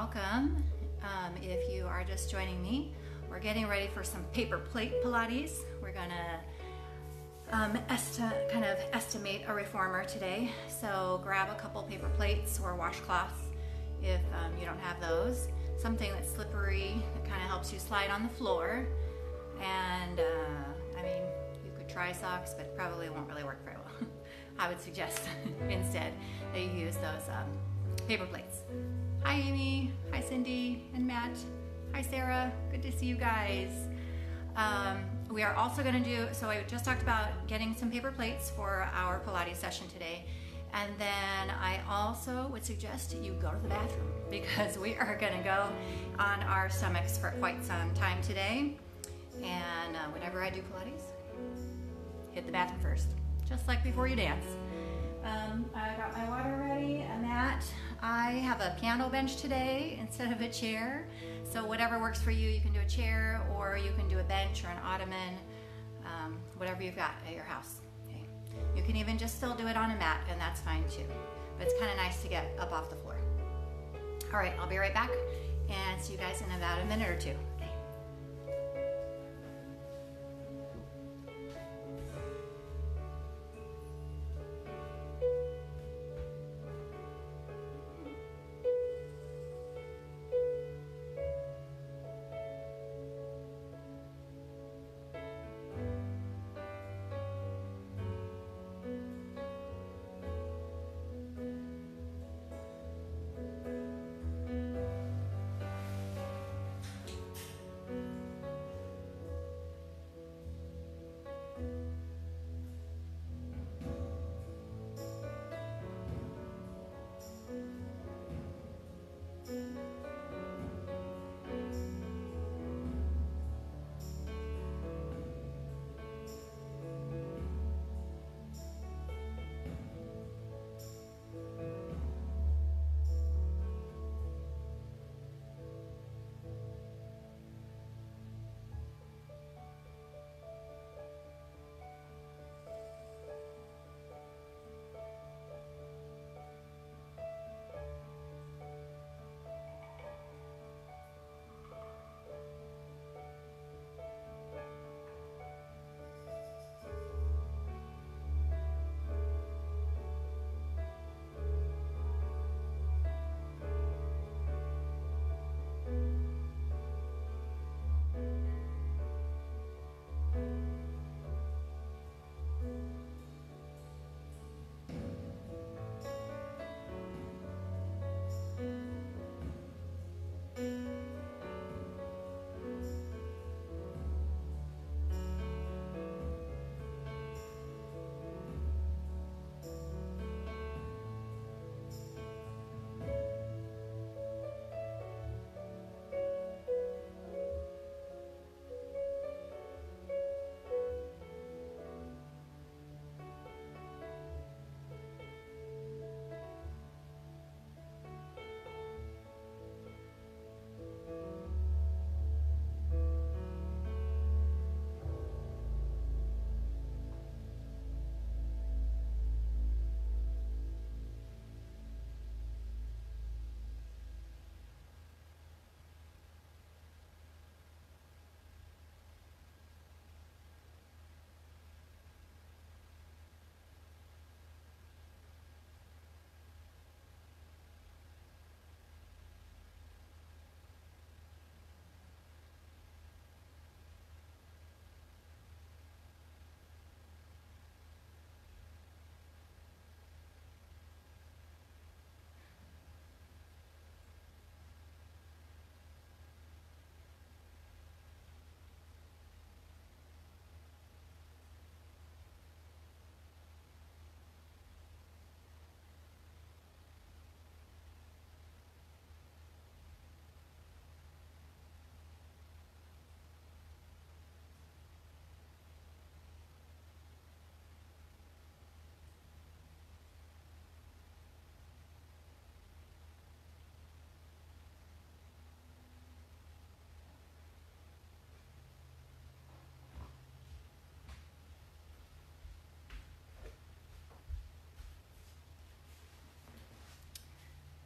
welcome. If you are just joining me, we're getting ready for some paper plate Pilates. We're gonna kind of estimate a reformer today. So grab a couple paper plates or washcloths if you don't have those. Something that's slippery that kind of helps you slide on the floor. And I mean, you could try socks, but probably won't really work very well. I would suggest instead that you use those paper plates. Hi Amy, hi Cindy and Matt, hi Sarah, good to see you guys. We are also going to do, so I just talked about getting some paper plates for our Pilates session today, and then I also would suggest you go to the bathroom because we are going to go on our stomachs for quite some time today. And whenever I do Pilates, hit the bathroom first, just like before you dance. I got my water ready, a mat. I have a piano bench today instead of a chair. So whatever works for you, you can do a chair or you can do a bench or an ottoman, whatever you've got at your house. Okay. You can even just still do it on a mat and that's fine too. But it's kind of nice to get up off the floor. All right, I'll be right back and see you guys in about a minute or two.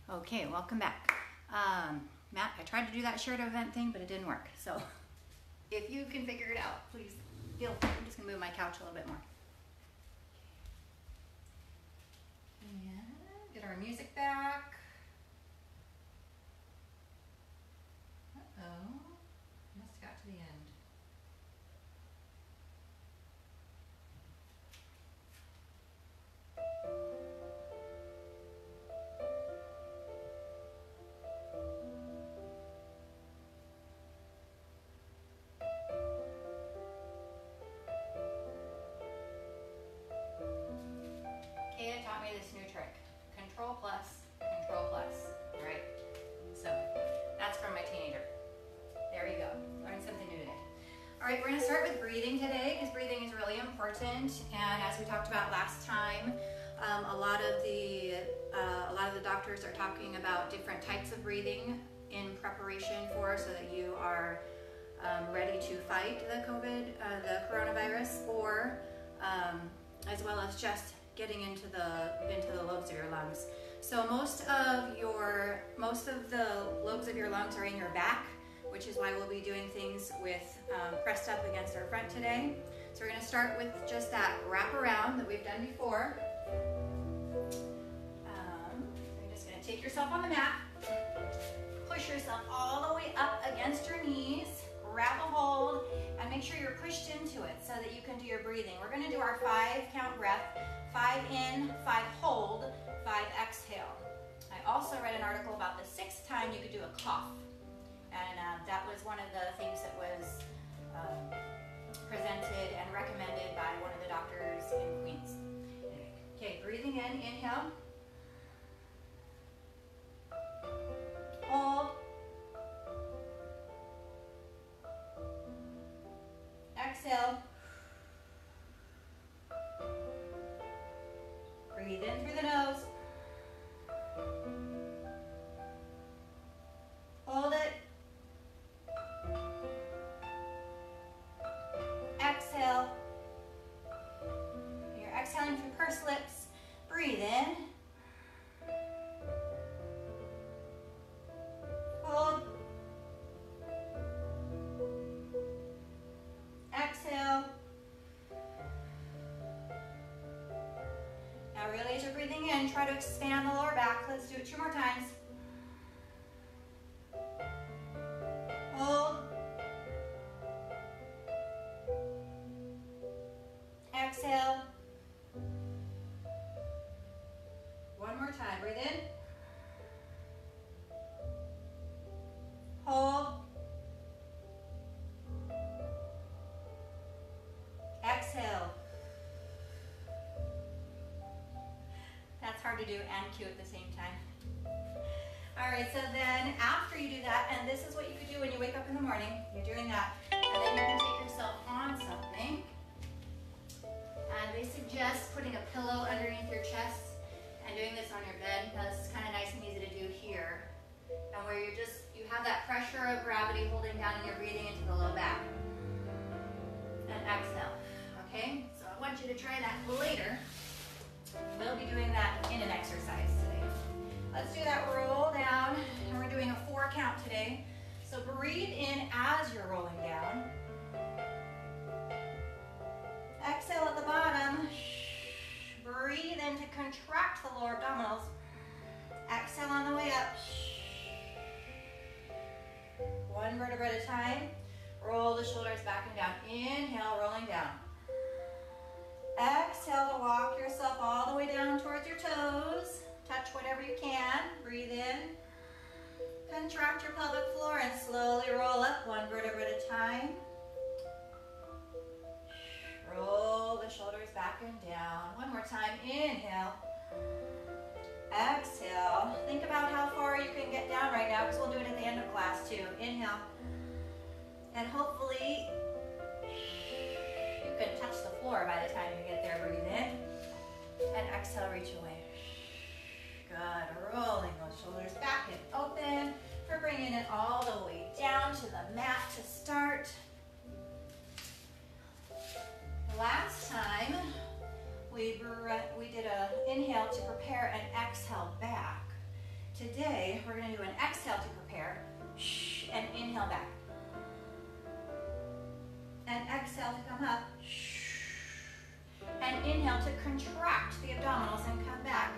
Okay, welcome back. Matt, I tried to do that shared event thing, but it didn't work. So if you can figure it out, please feel free. I'm just gonna move my couch a little bit more. And get our music back. Uh-oh, must have got to the end. Kaya taught me this new trick. Control plus, right? So that's from my teenager. There you go, learned something new today. All right, we're gonna start with breathing today because breathing is really important. And as we talked about last time, a lot of the doctors are talking about different types of breathing in preparation for so that you are ready to fight the coronavirus, or as well as just getting into the lobes of your lungs. So most of the lobes of your lungs are in your back, which is why we'll be doing things with pressed up against our front today. So we're going to start with just that wrap around that we've done before. You're just going to take yourself on the mat, push yourself all the way up against your knees, grab a hold, and make sure you're pushed into it so that you can do your breathing. We're going to do our 5-count breath. 5 in, 5 hold, 5 exhale. I also read an article about the 6th time you could do a cough. And that was one of the things that was presented and recommended by one of the doctors in Queens. Okay, breathing in, inhale. Hold. Exhale. Breathe in through the nose. Hold it. Exhale. You're exhaling through pursed lips. Breathe in. Hold. Exhale. Now really, as you're breathing in, try to expand the lower back. Let's do it 2 more times. Hold. Exhale. 1 more time. Breathe in. Hold. Exhale. That's hard to do and cue at the same time. All right, so then after you do that, and this is what you could do when you wake up in the morning, you're doing that, and then you can take yourself on something. And they suggest putting a pillow underneath your chest and doing this on your bed. Now this is kind of nice and easy to do here. And where you have that pressure of gravity holding down and you're breathing into the low back. And exhale, okay? So I want you to try that later. We'll be doing that in an exercise today. Let's do that roll down, and we're doing a 4 count today. So breathe in as you're rolling down. Exhale at the bottom. Breathe in to contract the lower abdominals. Exhale on the way up. 1 vertebra at a time. Roll the shoulders back and down. Inhale, rolling down. Exhale to walk yourself all the way down towards your toes. Touch whatever you can. Breathe in. Contract your pelvic floor and slowly roll up 1 vertebra at a time. Roll the shoulders back and down. 1 more time. Inhale. Exhale. Think about how far you can get down right now because we'll do it at the end of class too. Inhale. And hopefully you can touch the floor by the time you get there. Breathe in. And exhale, reach away. Good. Rolling those shoulders back and open. We're bringing it all the way down to the mat to start. Last time we did an inhale to prepare an exhale back. Today, we're gonna do an exhale to prepare, and inhale back. And exhale to come up, and inhale to contract the abdominals and come back.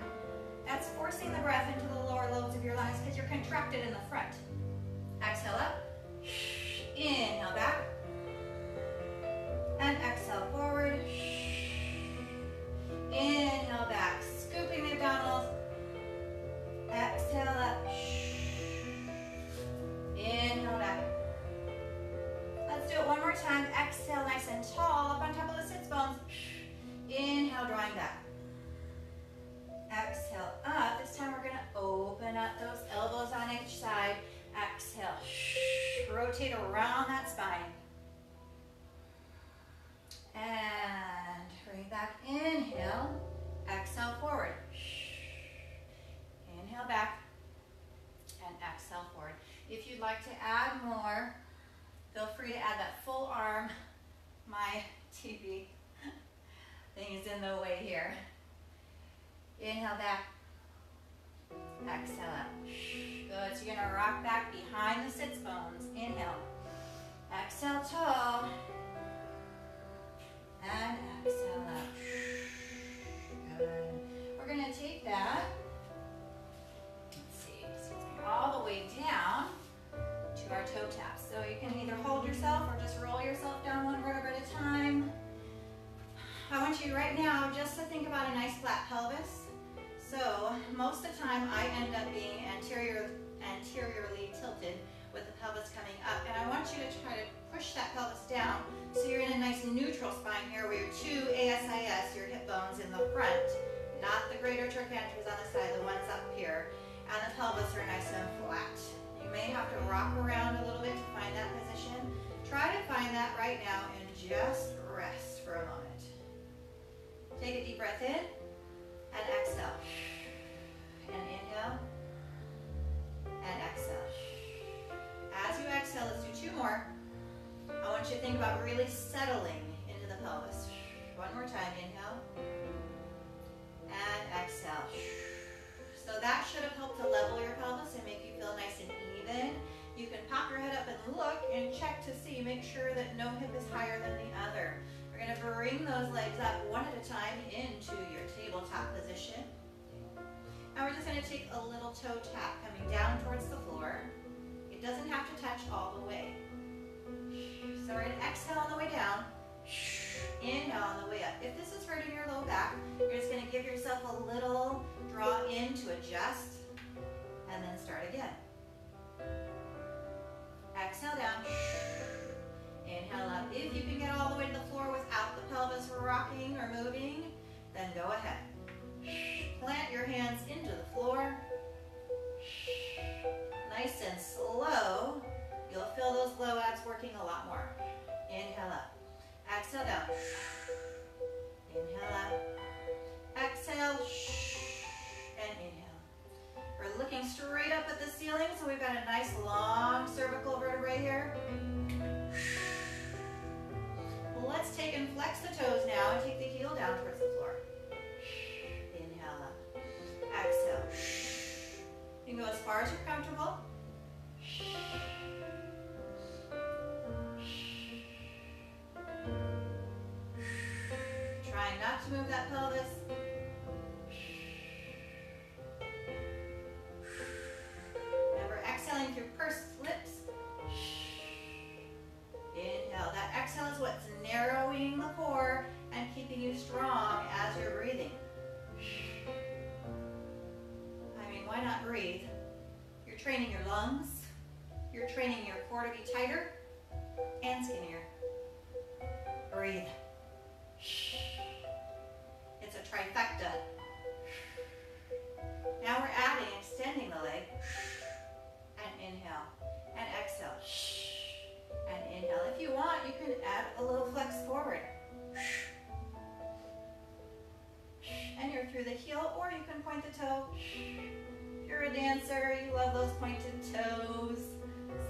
That's forcing the breath into the lower lobes of your lungs because you're contracted in the front. Exhale up, inhale back, and exhale forward. Inhale back, scooping the abdominals. Exhale up, inhale back. Let's do it one more time. Exhale nice and tall up on top of the sits bones. Inhale, drawing back. Exhale up. This time we're going to open up those elbows on each side. Exhale. Rotate around that spine. And bring back. Inhale. Exhale forward. Inhale back. And exhale forward. If you'd like to add more, feel free to add that full arm. My TV thing is in the way here. Inhale back. Exhale up. Good. So you're going to rock back behind the sits bones. Inhale. Exhale tall. And exhale up. Good. We're going to take that. Let's see. Excuse me. All the way down to our toe taps. So you can either hold yourself or just roll yourself down one vertebra at a time. I want you right now just to think about a nice flat pelvis. So most of the time I end up being anteriorly tilted with the pelvis coming up, and I want you to try to push that pelvis down so you're in a nice neutral spine here where your two ASIS, your hip bones in the front, not the greater trochanter's on the side, the ones up here, and the pelvis are nice and flat. You may have to rock around a little bit to find that position. Try to find that right now and just rest for a moment. Take a deep breath in and exhale. And inhale and exhale. As you exhale, let's do two more. I want you to think about really settling into the pelvis. One more time, inhale and exhale. So that should have helped to level your pelvis and make you feel nice and even. You can pop your head up and look and check to see, make sure that no hip is higher than the other. We're going to bring those legs up one at a time into your tabletop position. And we're just going to take a little toe tap coming down towards the floor. It doesn't have to touch all the way. So we're going to exhale on the way down, inhale on the way up. If this is hurting your low back, you're just going to give yourself a little draw in to adjust, and then start again. Exhale down, inhale up. If you can get all the way to the floor without the pelvis rocking or moving, then go ahead. Plant your hands into the floor. Nice and slow. You'll feel those low abs working a lot more. Inhale up. Exhale down. Inhale up. Exhale. And inhale. We're looking straight up at the ceiling, so we've got a nice long cervical vertebrae here. Let's take and flex the toes now and take the heel down towards the floor. Inhale up. Exhale. You can go as far as you're comfortable. Trying not to move that pelvis. Remember, exhaling through pursed lips. Inhale. That exhale is what's narrowing the core and keeping you strong as you're breathing. I mean, why not breathe? You're training your lungs. You're training your core to be tighter and skinnier. Breathe. It's a trifecta. Now we're adding, extending the leg. And inhale. And exhale. And inhale. If you want, you can add a little flex forward. And you're through the heel, or you can point the toe. If you're a dancer, you love those pointed toes.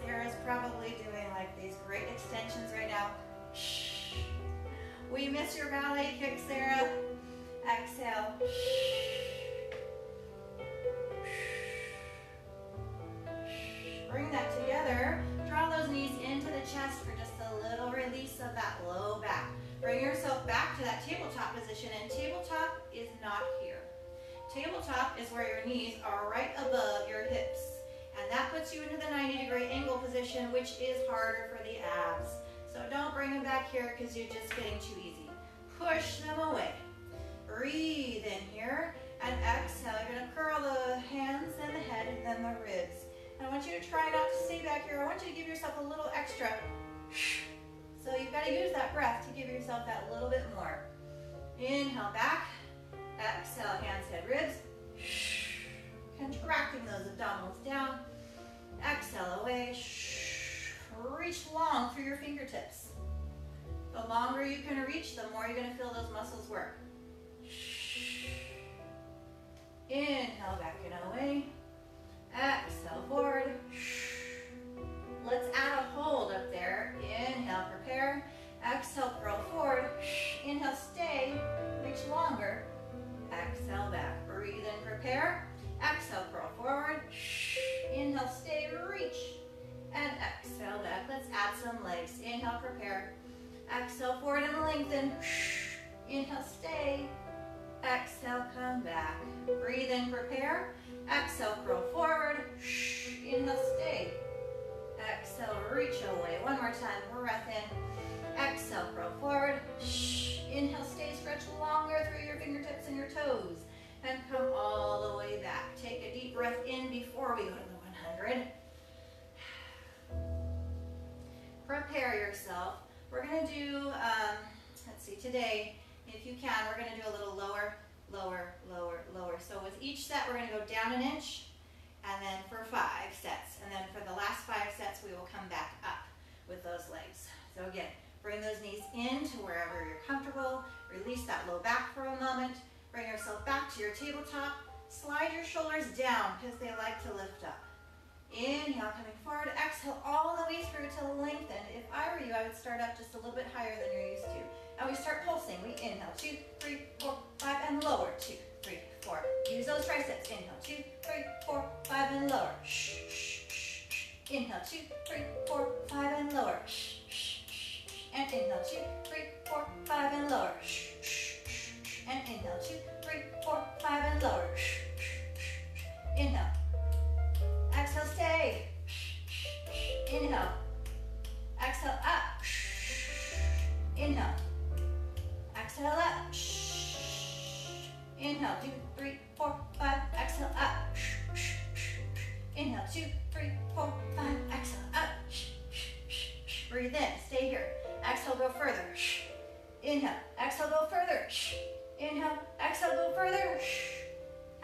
Sarah's probably doing like these great extensions right now. We miss your ballet kick, Sarah. Exhale. tabletop position, and tabletop is not here. Tabletop is where your knees are right above your hips, and that puts you into the 90-degree angle position, which is harder for the abs. So don't bring them back here because you're just getting too easy. Push them away. Breathe in here, and exhale. You're gonna curl the hands and the head and then the ribs. And I want you to try not to stay back here. I want you to give yourself a little extra. So you've got to use that breath to give yourself that little bit more. Inhale back. Exhale, hands, head, ribs. Contracting those abdominals down. Exhale away. Reach long through your fingertips. The longer you can reach, the more you're going to feel those muscles work. Inhale back and away. Exhale forward. Let's add a hold up there. Inhale, prepare. Exhale, curl forward. Inhale, stay. Reach longer. Exhale, back. Breathe in, prepare. Exhale, curl forward. Inhale, stay, reach. And exhale, back. Let's add some legs. Inhale, prepare. Exhale, forward and lengthen. Inhale, stay. Exhale, come back. Breathe in, prepare. Exhale, curl forward. Inhale, stay. Exhale, reach away. One more time, breath in. Exhale, curl forward. Inhale, stay, stretch longer through your fingertips and your toes. And come all the way back. Take a deep breath in before we go to the 100. Prepare yourself. We're gonna do, let's see, today, if you can, we're gonna do a little lower, lower, lower, lower. So with each set, we're gonna go down an inch, and then for 5 sets. And then for the last 5 sets, we will come back up with those legs. So again, bring those knees in to wherever you're comfortable. Release that low back for a moment. Bring yourself back to your tabletop. Slide your shoulders down because they like to lift up. Inhale, coming forward. Exhale all the way through to lengthen. If I were you, I would start up just a little bit higher than you're used to. And we start pulsing. We inhale, 2, 3, 4, 5, and lower. 2, 3, 4. Use those triceps. Inhale, 2, 3, 4, 5, and lower. Inhale, 2, 3, 4, 5, and lower. And inhale, 2, 3, 4, 5, and lower. And inhale, 2, 3, 4, 5, and lower. Inhale. Exhale, stay. Inhale. Exhale, up. Inhale. Exhale, up. Inhale, 2, 3, 4, 5. Exhale, up. Inhale, 2, 3, 4, 5. Exhale, up. Breathe in. Stay here. Exhale, go further. Inhale. Exhale, go further. Inhale. Exhale, go further.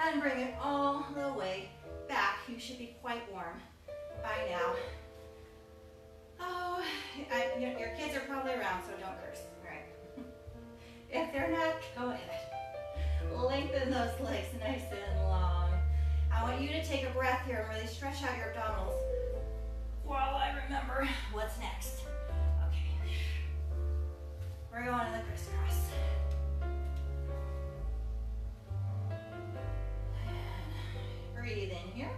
And bring it all the way back. You should be quite warm by now. Oh, your kids are probably around, so don't curse. All right. If they're not, go ahead. Lengthen those legs nice and long. I want you to take a breath here and really stretch out your abdominals while I remember what's next. Okay. We're going to the crisscross. Breathe in here.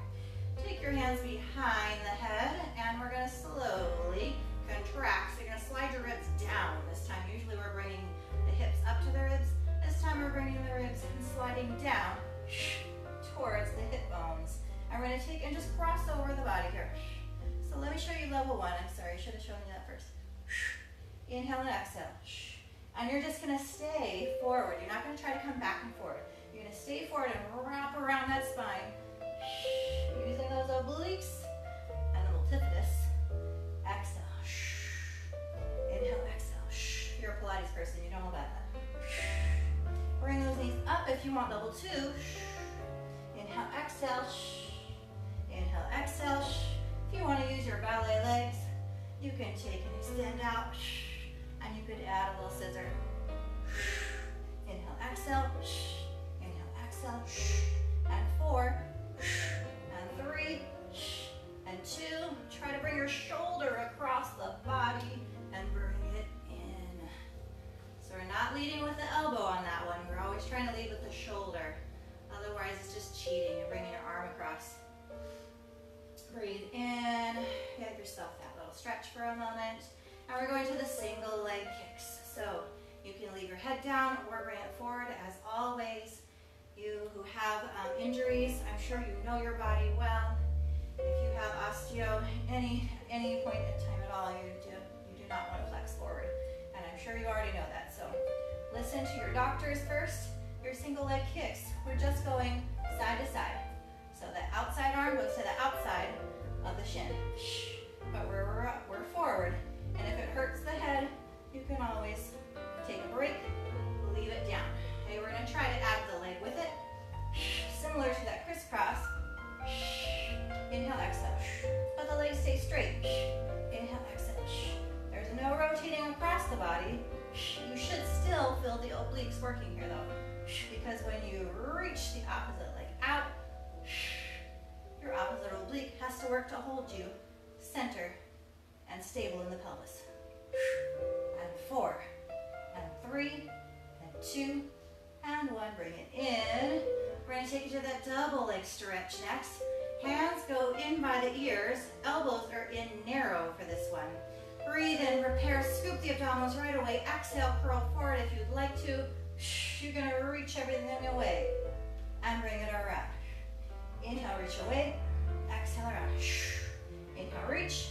Take your hands behind the head, and we're going to slowly contract. So you're going to slide your ribs down this time. Usually we're bringing the hips up to the ribs. This time we're bringing the ribs and sliding down towards the hip bones. And we're going to take and just cross over the body here. So let me show you level 1. I'm sorry, I should have shown you that first. Inhale and exhale. And you're just going to stay forward. You're not going to try to come back and forward. You're going to stay forward and wrap around that spine. Using those obliques and the multifidus. Exhale. Inhale, exhale. If you're a Pilates person, you don't know about that. Bring those knees up if you want level 2. Inhale, exhale. Inhale, exhale. If you want to use your ballet legs, you can take and extend out, and you could add a little scissor. Inhale, exhale. Inhale, exhale. And 4. And 3. And 2. Try to bring your shoulder across the body and bring it in. So we're not leading with the elbow on that one. We're always trying to lead with the shoulder. Otherwise, it's just cheating. You're bringing your arm across. Breathe in. Give yourself that little stretch for a moment. And we're going to the single leg kicks. So You can leave your head down or bring it forward. As always, you who have injuries, I'm sure you know your body well. If you have osteo any point in time at all, you do not want to flex forward. And I'm sure you already know that. So listen to your doctors first. Your single leg kicks, we're just going side to side. So the outside arm goes to the outside of the shin. But we're forward. And if it hurts the head, you can always take a break, leave it down. Okay, we're gonna try to add the leg with it. Similar to that crisscross. Inhale, exhale. But the legs stay straight. Inhale, exhale. There's no rotating across the body. You should still feel the obliques working here though. Because when you reach the opposite leg out, your opposite oblique has to work to hold you center and stable in the pelvis. And 4, and 3, and 2, and 1. Bring it in. We're going to take you to that double leg stretch next. Hands go in by the ears. Elbows are in narrow for this one. Breathe in, prepare, scoop the abdominals right away. Exhale, curl forward if you'd like to. You're going to reach everything away and bring it around. Inhale, reach away. Exhale, around. Inhale, reach,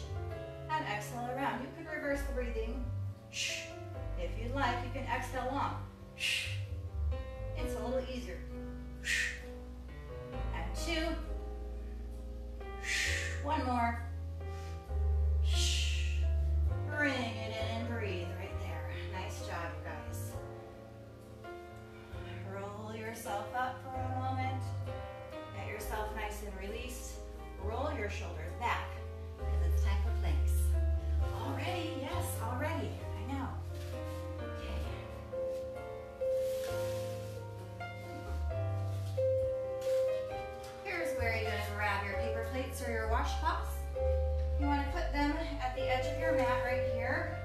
and exhale around. You can reverse the breathing. If you'd like, you can exhale long. It's a little easier. And 2. 1 more. Bring it in and breathe right there. Nice job, you guys. Roll yourself up for a moment. Get yourself nice and released. Roll your shoulders back because it's time for planks. Already, yes, already. I know. Here's where you're going to grab your paper plates or your washcloths. You want to put them at the edge of your mat right here.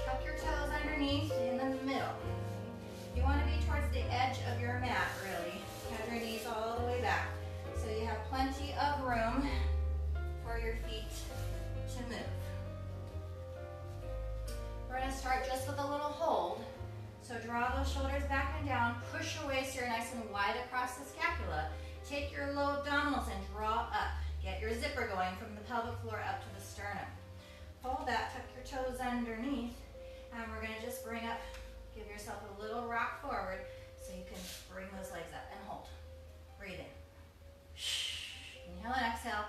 Tuck your toes underneath in the middle. You want to be towards the edge of your mat, really. Have your knees all the way back. So you have plenty of room for your feet to move. We're going to start just with a little hold. So draw those shoulders back and down. Push away so you're nice and wide across the scapula. Take your low abdominals and draw up. Get your zipper going from the pelvic floor up to the sternum. Hold that, tuck your toes underneath, and we're going to just bring up, give yourself a little rock forward so you can bring those legs up and hold. Breathe in. Inhale and exhale.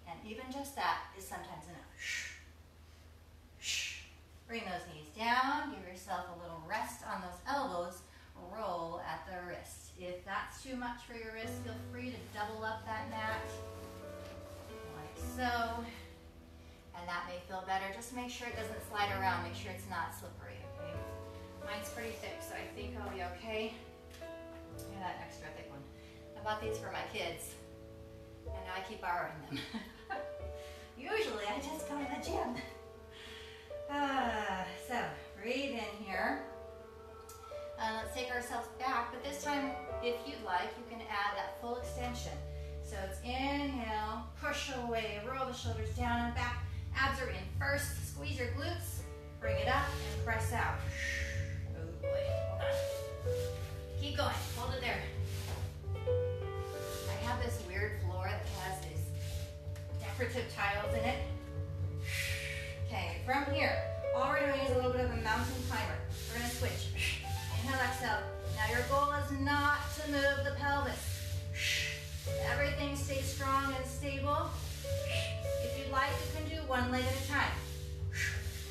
And even just that is sometimes enough. Bring those knees down, give yourself a little rest on those elbows, roll at the wrist. If that's too much for your wrist, feel free to double up that mat, like so. And that may feel better. Just make sure it doesn't slide around. Make sure it's not slippery, okay? Mine's pretty thick, so I think I'll be okay. Look at that extra thick one. I bought these for my kids, and now I keep borrowing them. Usually, I just go to the gym. So, breathe in here. Let's take ourselves back, but this time, if you'd like, you can add that full extension. So it's inhale, push away, roll the shoulders down and back. Abs are in first. Squeeze your glutes, bring it up, and press out. Oh boy, hold on. Keep going, hold it there. I have this weird floor that has these decorative tiles in it. Okay, from here, all we're doing is a little bit of a mountain climber. We're gonna switch. Inhale, exhale. Now your goal is not to move the pelvis. Everything stays strong and stable. If you'd like, you can do one leg at a time.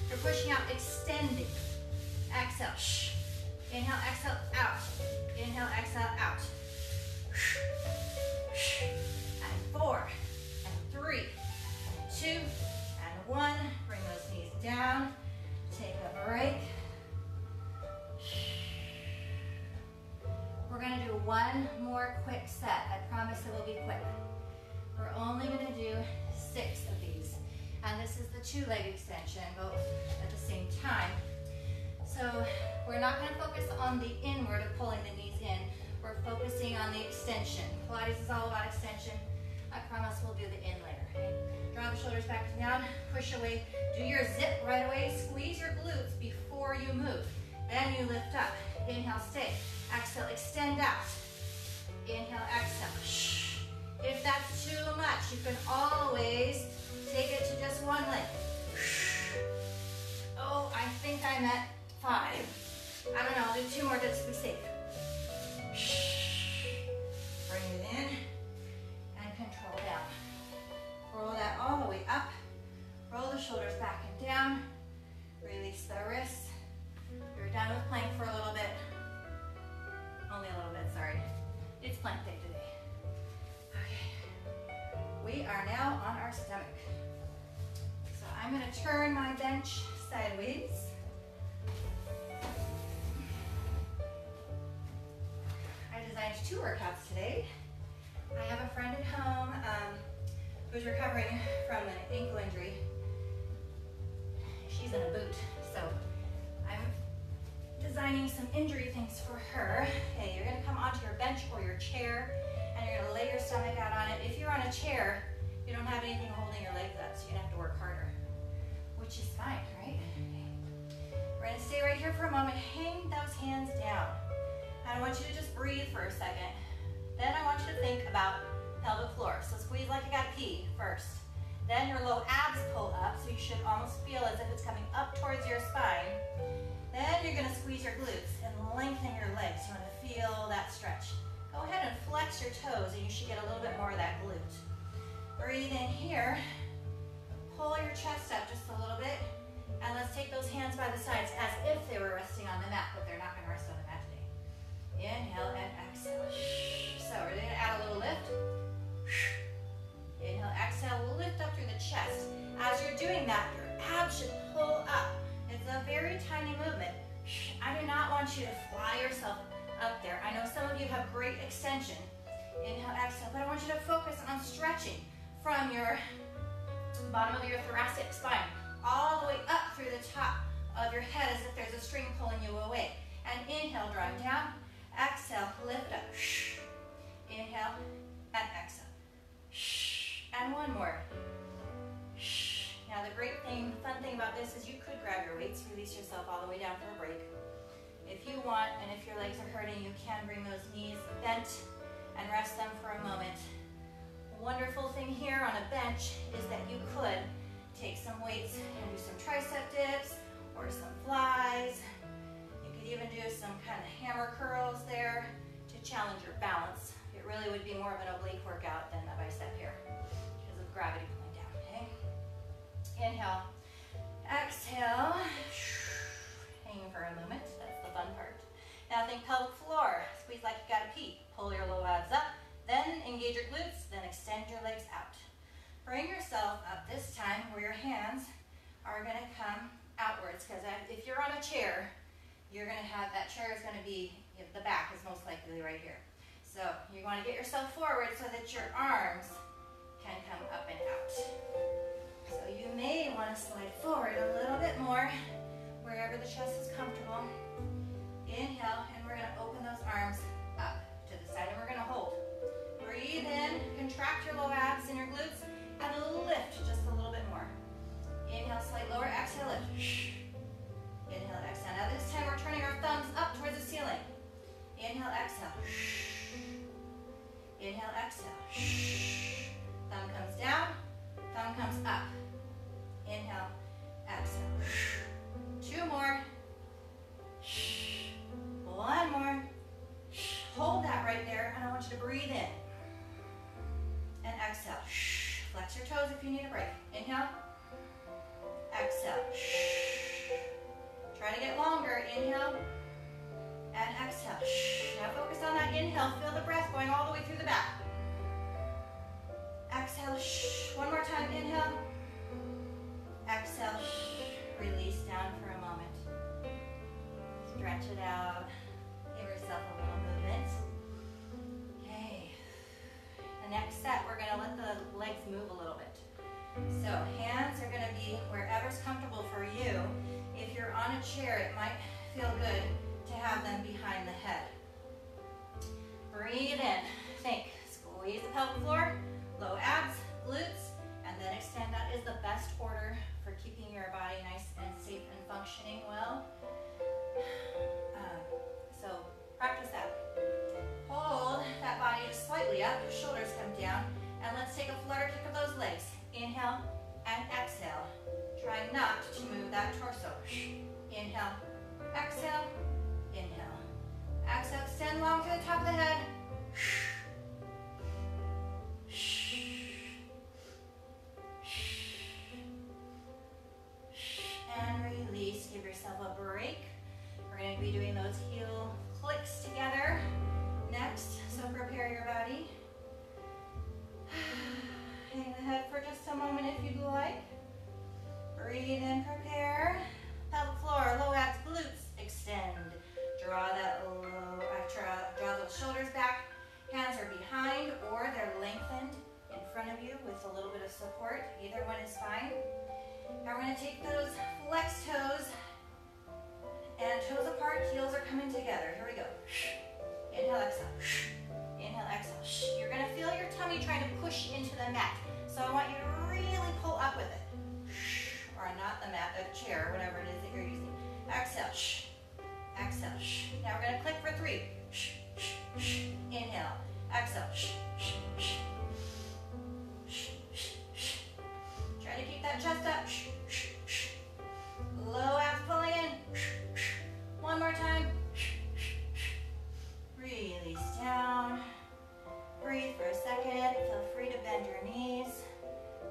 You're pushing out, extending. Exhale. Inhale, exhale, out. Inhale, exhale, out. And 4, and 3, and 2, and 1. Bring those knees down. Take a break. We're going to do one more quick set. I promise it will be quick. We're only going to do 6 of these. And this is the 2-leg extension, both at the same time. So we're not going to focus on the inward of pulling the knees in. We're focusing on the extension. Pilates is all about extension. I promise we'll do the in later. Okay? Draw the shoulders back and down, push away. Do your zip right away. Squeeze your glutes before you move. Then you lift up. Inhale, stay. Exhale, extend out. Inhale, exhale. If that's too much, you can always take it to just one leg. Oh, I think I'm at 5. I don't know, I'll do 2 more just to be safe. Bring it in and control down. Roll that all the way up. Roll the shoulders back and down. Release the wrists. You're done with plank for a little bit. Only a little bit, sorry. It's plank day today. Okay. We are now on our stomach. So I'm going to turn my bench sideways. I designed 2 workouts today. I have a friend at home who's recovering from an ankle injury. She's in a boot, so I'm designing some injury things for her. Okay, you're gonna come onto your bench or your chair, and you're gonna lay your stomach out on it. If you're on a chair, you don't have anything holding your legs up, so you're gonna have to work harder, which is fine, right? Okay. We're gonna stay right here for a moment. Hang those hands down. I want you to just breathe for a second. Then I want you to think about pelvic floor. So squeeze like you gotta pee first. Then your low abs pull up, so you should almost feel as if it's coming up towards your spine. Then you're gonna squeeze your glutes and lengthen your legs. You wanna feel that stretch. Go ahead and flex your toes, and you should get a little bit more of that glute. Breathe in here. Pull your chest up just a little bit. And let's take those hands by the sides as if they were resting on the mat, but they're not gonna rest on the mat today. Inhale and exhale. So we're gonna add a little lift. Inhale, exhale, lift up through the chest. As you're doing that, your abs should pull up. It's a very tiny movement. I do not want you to fly yourself up there. I know some of you have great extension. Inhale, exhale, but I want you to focus on stretching from your bottom of your thoracic spine all the way up through the top of your head as if there's a string pulling you away. And inhale, drawing down. Exhale, lift up. Inhale and exhale. And one more. Now the great thing, the fun thing about this is you could grab your weights, release yourself all the way down for a break. If you want, and if your legs are hurting, you can bring those knees bent and rest them for a moment. The wonderful thing here on a bench is that you could take some weights and do some tricep dips or some flies. You could even do some kind of hammer curls there to challenge your balance. It really would be more of an oblique workout than a bicep here because of gravity pulling down, okay? Inhale, exhale, hang for a moment, that's the fun part. Now think pelvic floor, squeeze like you gotta pee. Pull your low abs up, then engage your glutes, then extend your legs out. Bring yourself up this time where your hands are gonna come outwards, because if you're on a chair, you're gonna have, that chair is gonna be, the back is most likely right here. So you wanna get yourself forward so that your arms can come up and out. So you may wanna slide forward a little bit more, wherever the chest is comfortable. Inhale, and we're gonna open those arms up to the side, and we're gonna hold. Breathe in, contract your low abs and your glutes, and lift just a little bit more. Inhale, slight lower, exhale, lift. Inhale, exhale. Now this time we're turning our thumbs up towards the ceiling. Inhale, exhale. Inhale, exhale. Thumb comes down, thumb comes up. Inhale, exhale. 2 more. 1 more. Hold that right there, and I want you to breathe in. And exhale. Flex your toes if you need a break. Inhale. Exhale. Try to get longer. Inhale. And exhale. Now focus on that inhale. Feel the breath going all the way through the back. Exhale. 1 more time. Inhale. Exhale. Release down for a moment. Stretch it out. Give yourself a little movement. Okay. The next set, we're going to let the legs move a little bit. So hands are going to be wherever's comfortable for you. If you're on a chair, it might feel good to have them behind the head. Breathe in. Think. Squeeze the pelvic floor. low abs, glutes, and then extend. That is the best order for keeping your body nice and safe and functioning well. So practice that. Hold that body just slightly up, your shoulders come down, and let's take a flutter kick of those legs. Inhale and exhale. Try not to move that torso. Inhale, exhale, inhale. Exhale, extend long to the top of the head. And release, give yourself a break. We're going to be doing those heel clicks together next, so prepare your body. Hang the head for just a moment if you'd like. Breathe in, prepare. Pelvic floor, low abs, glutes, extend. Draw that draw those shoulders back. Hands are behind or they're lengthened in front of you with a little bit of support. Either one is fine. Now we're going to take those flexed toes and toes apart, heels are coming together. Here we go. Inhale, exhale. Inhale, exhale. You're going to feel your tummy trying to push into the mat. So I want you to really pull up with it. Or not the mat, the chair, whatever it is that you're using. Exhale. Exhale. Now we're going to click for 3. Inhale. Exhale. Try to keep that chest up. Low abs pulling in. One more time. Release down. Breathe for a second. Feel free to bend your knees.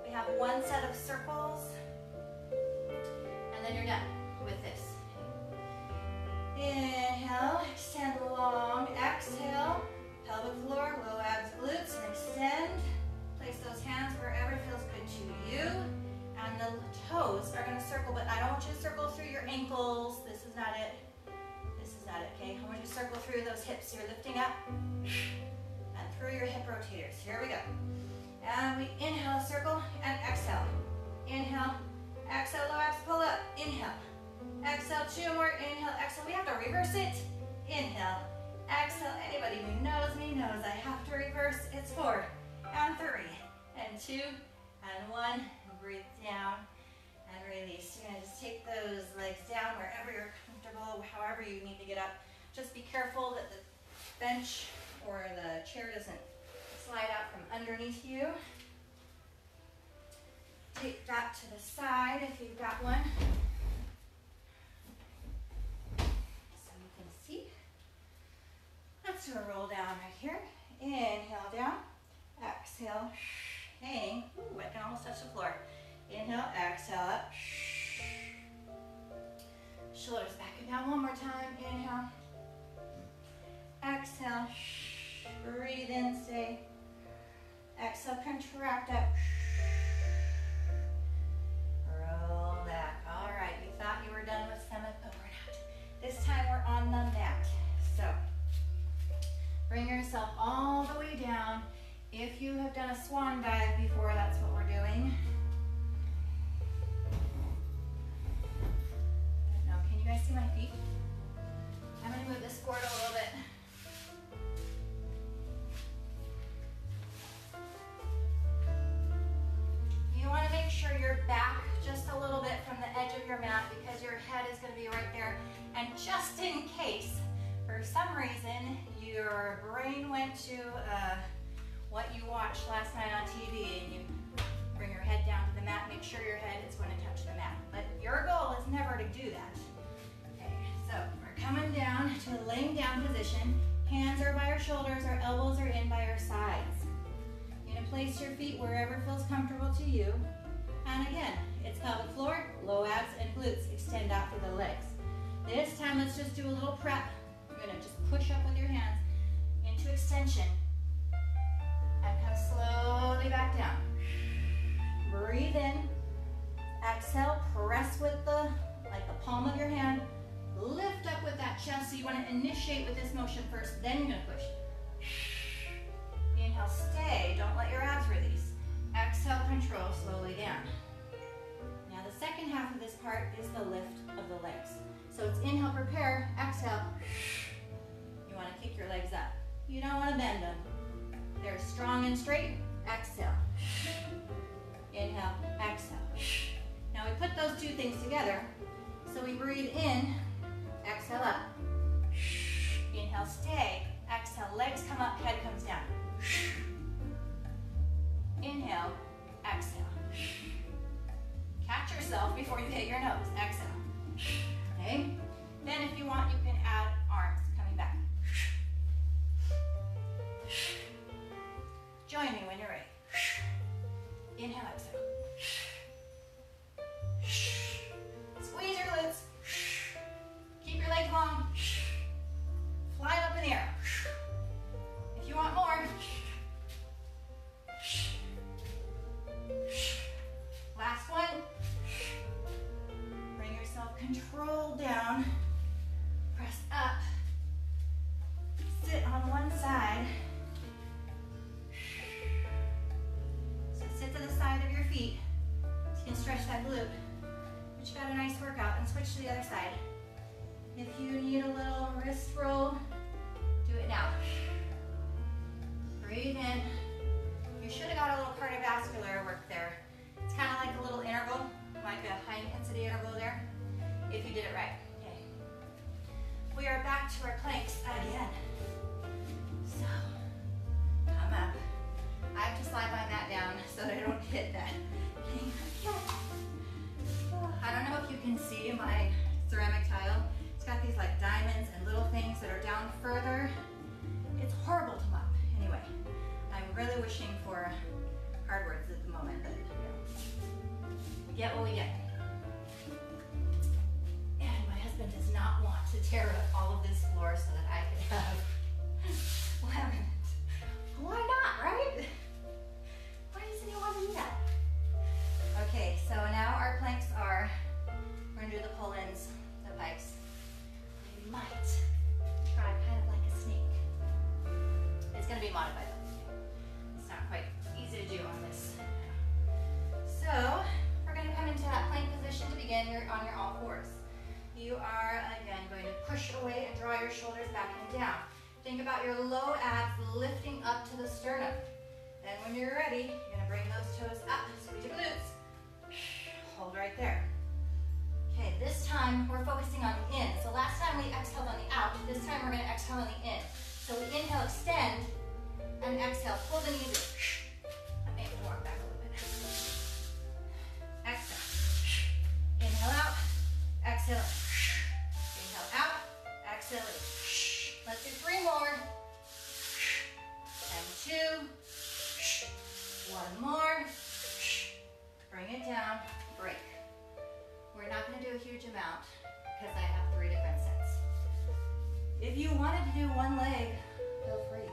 We have one set of circles. And then you're done with this. Inhale, extend long. Exhale, pelvic floor, low abs, glutes, and extend. Place those hands wherever feels good to you. And the toes are going to circle, but I don't want you to circle through your ankles. This is not it. This is not it, okay? I want you to circle through those hips. You're lifting up and through your hip rotators. Here we go. And we inhale, circle, and exhale. Inhale, exhale, low abs, pull up. Inhale, exhale, 2 more. Inhale, exhale. We have to reverse it. Inhale, exhale. Anybody who knows me knows I have to reverse. It's 4 and 3 and 2 and 1. Breathe down and release. You're going to just take those legs down wherever you're comfortable, however you need to get up. Just be careful that the bench or the chair doesn't slide out from underneath you. Take that to the side if you've got one, so you can see. Let's do a roll down right here. Inhale down, exhale, hang. Ooh, I can almost touch the floor. Inhale, exhale up. Shoulders back and down one more time. Inhale, exhale, breathe in, stay. Exhale, contract up. Roll back. All right, you thought you were done with stomach, but we're not. This time we're on the mat. So bring yourself all the way down. If you have done a swan dive before, that's what we're doing. Now, can you guys see my feet? I'm going to move this cord a little bit. You want to make sure you're back just a little bit from the edge of your mat because your head is going to be right there. And just in case, for some reason, your brain went to what you watched last night on TV and you bring your head down to the mat, make sure your head is going to touch the mat. But your goal is never to do that. Okay, so we're coming down to a laying down position. Hands are by your shoulders, our elbows are in by your sides. You're going to place your feet wherever feels comfortable to you. And again, it's pelvic floor, low abs, and glutes. Extend out through the legs. This time, let's just do a little prep. You're going to just push up with your hands into extension. And come slowly back down. Breathe in. Exhale, press with the palm of your hand. Lift up with that chest. So you want to initiate with this motion first, then you're going to push. Inhale, stay. Don't let your abs release. Exhale, control, slowly down. Now the second half of this part is the lift of the legs. So it's inhale, prepare, exhale. You want to kick your legs up. You don't want to bend them. They're strong and straight. Exhale. back to our planks again. So, come up. I have to slide my mat down so that I don't hit that thing again. I don't know if you can see my ceramic tile. It's got these like diamonds and little things that are down further. It's horrible to mop. Anyway, I'm really wishing for hard words at the moment, but you know, we get what we get. And my husband does not want to tear up all of this floor so that I could have laminate. Why not, right? Why doesn't he want to do that? Okay, so now our planks are, we're gonna do the pull-ins, the pikes. We might try kind of like a snake. It's gonna be modified though. It's not quite easy to do on this. So, we're gonna come into that plank position to begin. You're on your all fours. You are, again, going to push away and draw your shoulders back and down. Think about your low abs lifting up to the sternum. Then when you're ready, you're gonna bring those toes up, squeeze your glutes. Hold right there. Okay, this time we're focusing on the in. So last time we exhaled on the out, this time we're gonna exhale on the in. So we inhale, extend, and exhale, pull the knees in. I may have to walk back a little bit. Exhale. Inhale out, exhale in. Inhale out, exhale in. Let's do 3 more. And 2. 1 more. Bring it down, break. We're not gonna do a huge amount because I have 3 different sets. If you wanted to do 1 leg, feel free.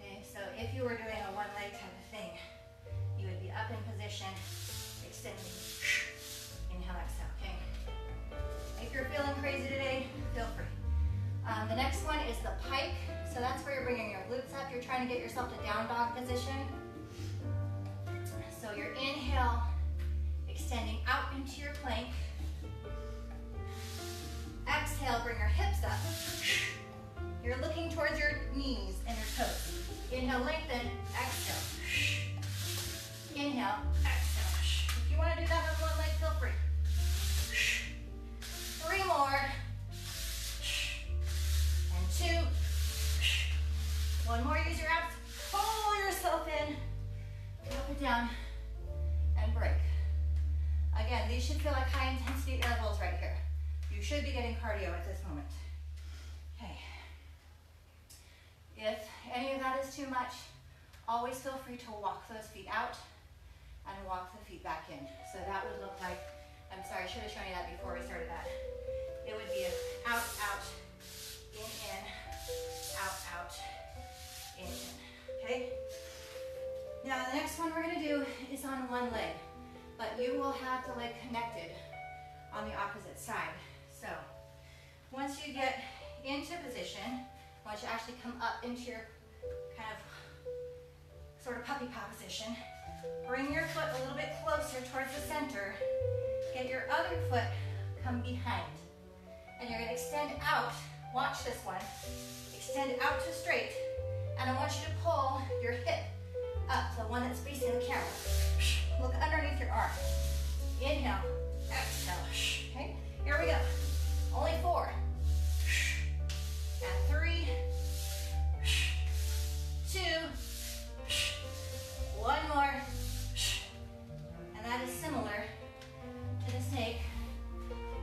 Okay, so if you were doing a 1 leg type of thing, you would be up in position, extending, inhale, exhale, okay? If you're feeling crazy today, feel free. The next one is the pike. So that's where you're bringing your glutes up. You're trying to get yourself to down dog position. So your inhale, extending out into your plank. Exhale, bring your hips up. You're looking towards your knees and your toes. Inhale, lengthen, exhale. Inhale, exhale. If you want to do that with 1 leg, feel free. 3 more. And 2. 1 more, use your abs. Pull yourself in. Drop it down. And break. Again, these should feel like high intensity intervals right here. You should be getting cardio at this moment. Okay. If any of that is too much, always feel free to walk those feet out and walk the feet back in. So that would look like, I'm sorry, I should have shown you that before we started that. It would be an out, out, in, out, out, in. Okay? Now the next one we're gonna do is on 1 leg, but you will have the leg connected on the opposite side. So once you get into position, once you actually come up into your kind of sort of puppy paw position, bring your foot a little bit closer towards the center, get your other foot come behind, and you're gonna extend out. Watch this one. Extend out to straight, and I want you to pull your hip up, the one that's facing the camera. Look underneath your arm. Inhale, exhale. Okay, here we go. Only 4. And 3, 2, 1 more. And that is similar to the snake.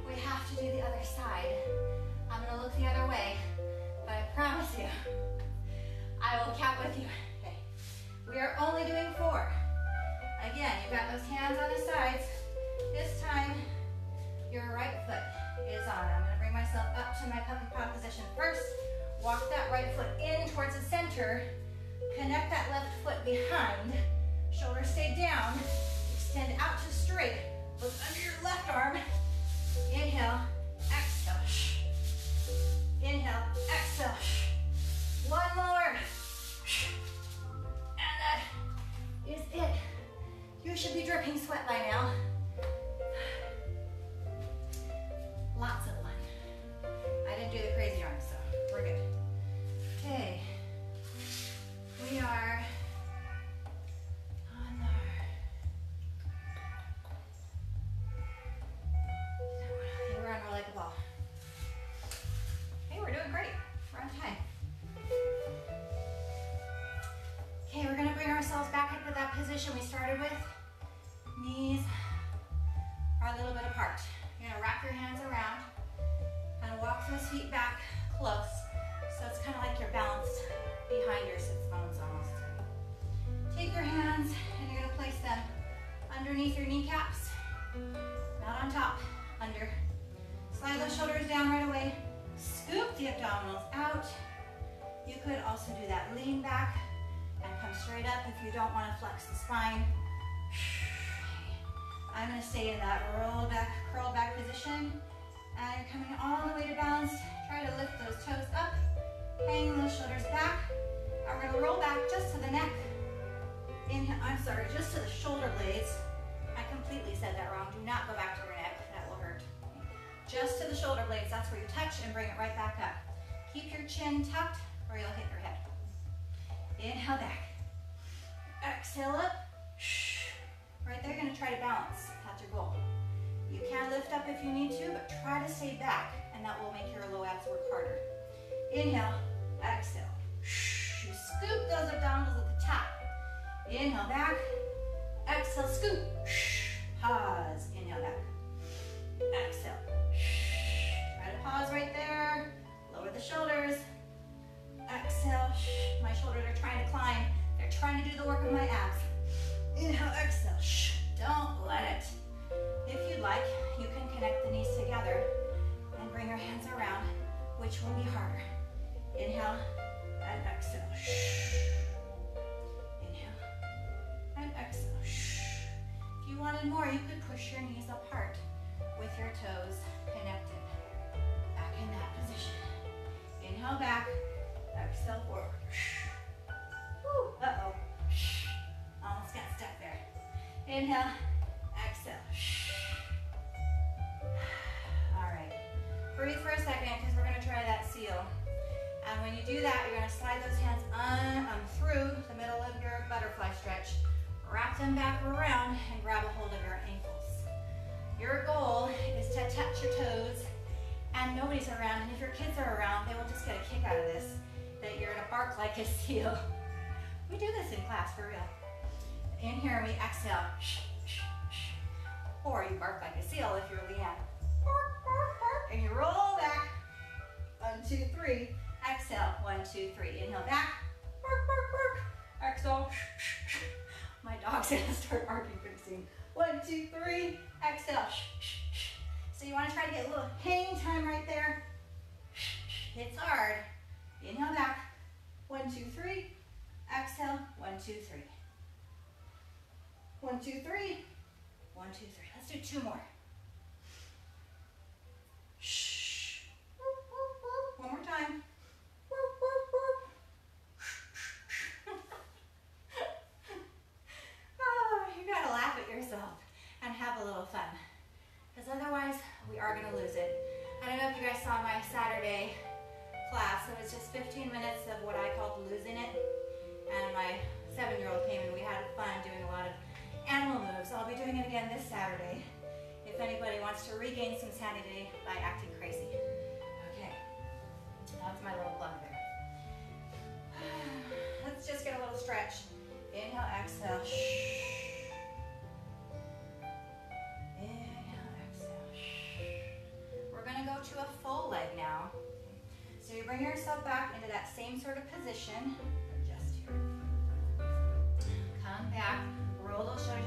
We have to do the other side. I'm gonna look the other way, but I promise you, I will count with you. Okay. We are only doing 4. Again, you've got those hands on the sides. This time, your right foot is on. I'm gonna bring myself up to my puppy paw position first. Walk that right foot in towards the center. Connect that left foot behind. Shoulders stay down. Extend out to straight. Look under your left arm. Inhale, exhale. Inhale, exhale. 1 more. And that is it. You should be dripping sweat by now. Lots of fun. I didn't do the crazy arms, so we're good. Okay. We are on our, we're on those feet back close. So it's kind of like you're balanced behind your sits bones almost. Take your hands and you're gonna place them underneath your kneecaps, not on top, under. Slide those shoulders down right away. Scoop the abdominals out. You could also do that lean back and come straight up if you don't want to flex the spine. I'm going to stay in that roll back, curl back position. And you're coming all the way to balance. Try to lift those toes up, hang those shoulders back. And we're going to roll back just to the neck. Inhale, just to the shoulder blades. I completely said that wrong. Do not go back to your neck. That will hurt. Just to the shoulder blades. That's where you touch and bring it right back up. Keep your chin tucked or you'll hit your head. Inhale back. Exhale up. Right there, you're going to try to balance. That's your goal. You can lift up if you need to, but try to stay back, and that will make your low abs work harder. Inhale, exhale. You scoop those abdominals at the top. Inhale back. Exhale, scoop. Pause. Inhale back. Exhale. Try to pause right there. Lower the shoulders. Exhale. My shoulders are trying to climb. They're trying to do the work of my abs. Inhale, exhale. Don't let it. If you'd like, you can connect the knees together and bring your hands around, which will be harder. Inhale and exhale. Inhale and exhale. If you wanted more, you could push your knees apart with your toes connected. Back in that position. Inhale back, exhale forward. Uh-oh. Almost got stuck there. Inhale, exhale. All right. Breathe for a second because we're going to try that seal. And when you do that, you're going to slide those hands through the middle of your butterfly stretch. Wrap them back around and grab a hold of your ankles. Your goal is to touch your toes and nobody's around. And if your kids are around, they will just get a kick out of this, that you're going to bark like a seal. We do this in class, for real. In here, and we exhale. Or you bark like a seal if you're Leanne. And you roll back. 1, 2, 3. Exhale. 1, 2, 3. Inhale back. Exhale. My dog's gonna start barking pretty soon. 1, 2, 3. Exhale. So you want to try to get a little hang time right there. It's hard. Inhale back. 1, 2, 3. Exhale. 1, 2, 3. 1, 2, 3. 1, 2, 3. Let's do 2 more. Shh. One more time. Oh, you gotta laugh at yourself and have a little fun, because otherwise we are gonna lose it. I don't know if you guys saw my Saturday class. It was just 15 minutes of what I called losing it, and my 7-year-old came and we had fun doing a lot of animal moves. I'll be doing it again this Saturday if anybody wants to regain some sanity by acting crazy. Okay, that's my little plug there. Let's just get a little stretch. Inhale, exhale. Inhale, exhale. We're gonna go to a full leg now. So you bring yourself back into that same sort of position. Just here. Come back. Roll those shoulders,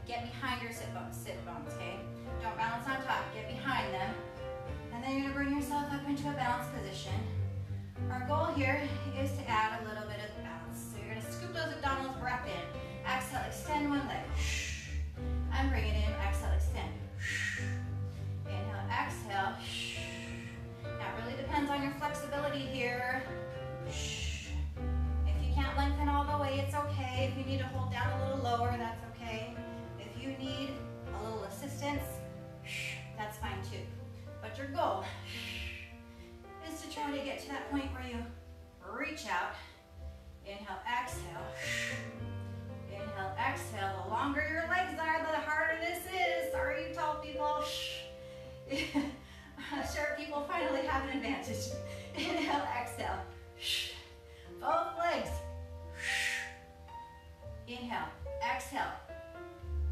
get behind your sit bones, okay? Don't balance on top, get behind them. And then you're gonna bring yourself up into a balanced position. Our goal here is to add a little bit of balance. So you're gonna scoop those abdominals, breath in. Exhale, extend one leg. And bring it in, exhale, extend. Inhale, exhale. That really depends on your flexibility here. If you can't lengthen all the way, it's okay. If you need to hold down a little lower, that's okay. If you need a little assistance, that's fine too. But your goal is to try to get to that point where you reach out. Inhale, exhale. Inhale, exhale. The longer your legs are, the harder this is. Sorry, you tall people. Short people finally have an advantage. Inhale, exhale. Both legs. Inhale, exhale.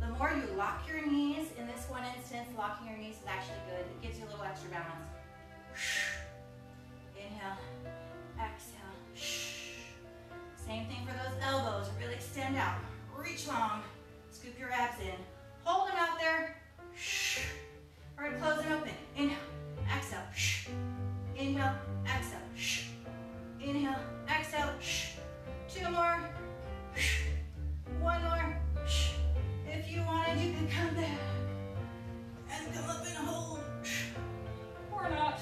The more you lock your knees, in this one instance, locking your knees is actually good. It gives you a little extra balance. Inhale, exhale. Inhale, exhale. 2 more. 1 more. If you wanted, you can come back and come up and hold. Or not.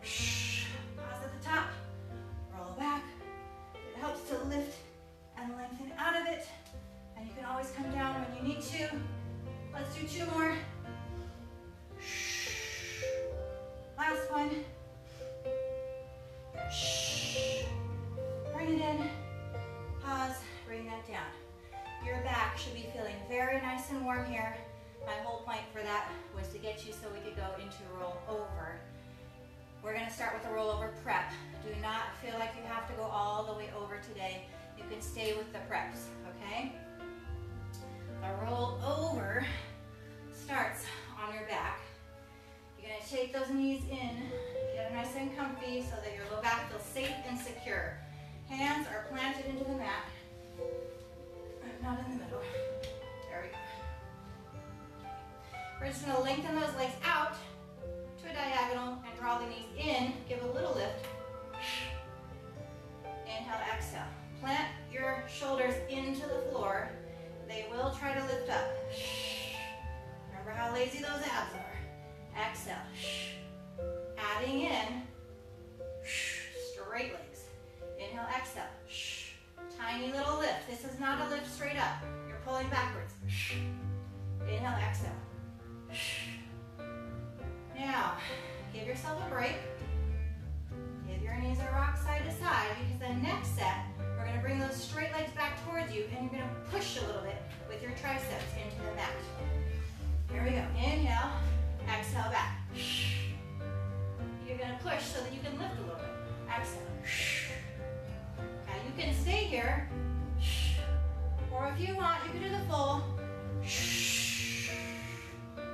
Pause at the top. Roll back. It helps to lift and lengthen out of it. And you can always come down when you need to. Let's do 2 more. Last one. Bring it in. Pause. Bring that down. Your back should be feeling very nice and warm here. My whole point for that was to get you so we could go into roll over. We're going to start with a rollover prep. Do not feel like you have to go all the way over today. You can stay with the preps, okay? The roll over starts on your back. You're going to take those knees in, get them nice and comfy so that your low back feels safe and secure. Hands are planted into the mat. Not in the middle. There we go. We're just going to lengthen those legs out to a diagonal and draw the knees in. Give a little lift. Inhale, exhale. Plant your shoulders into the floor. They will try to lift up. Remember how lazy those abs are. Exhale. Adding in straight legs. Inhale, exhale. Tiny little lift. This is not a lift straight up. You're pulling backwards. Inhale, exhale. Now, give yourself a break. Give your knees a rock side to side because the next set, we're going to bring those straight legs back towards you and you're going to push a little bit with your triceps into the mat. Here we go. Inhale, exhale back. You're going to push so that you can lift a little bit. Exhale. Now you can stay here, or if you want, you can do the full.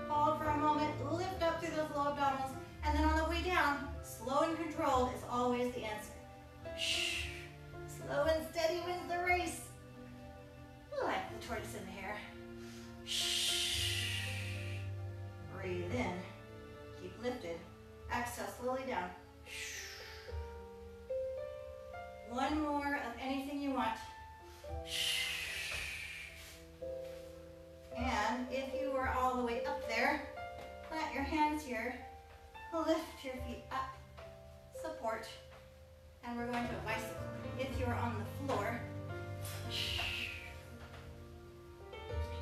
Hold for a moment, lift up through those low abdominals, and then on the way down, slow and controlled is always the answer. Slow and steady wins the race. Like the tortoise in the hair. Breathe in, keep lifted. Exhale slowly down. One more of anything you want. And if you were all the way up there, plant your hands here, lift your feet up, support, and we're going to a bicycle. If you're on the floor,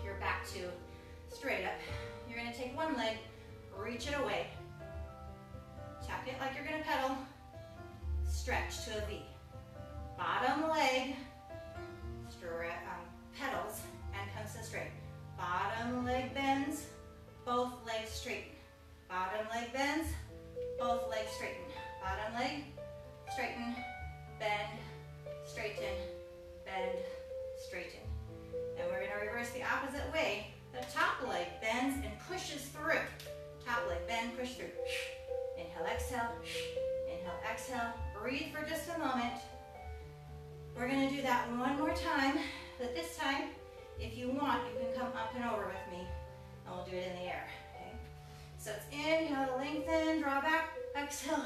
you're back to straight up. You're going to take one leg, reach it away. Tuck it like you're going to pedal, stretch to a V. Bottom leg pedals and comes to straight. Bottom leg bends, both legs straighten. Bottom leg bends, both legs straighten. Bottom leg, straighten, bend, straighten, bend, straighten. And we're going to reverse the opposite way. The top leg bends and pushes through. Top leg bend, push through. Inhale, exhale. Inhale, exhale. Breathe for just a moment. We're going to do that one more time, but this time, if you want, you can come up and over with me, and we'll do it in the air, okay? So it's inhale to lengthen, draw back, exhale,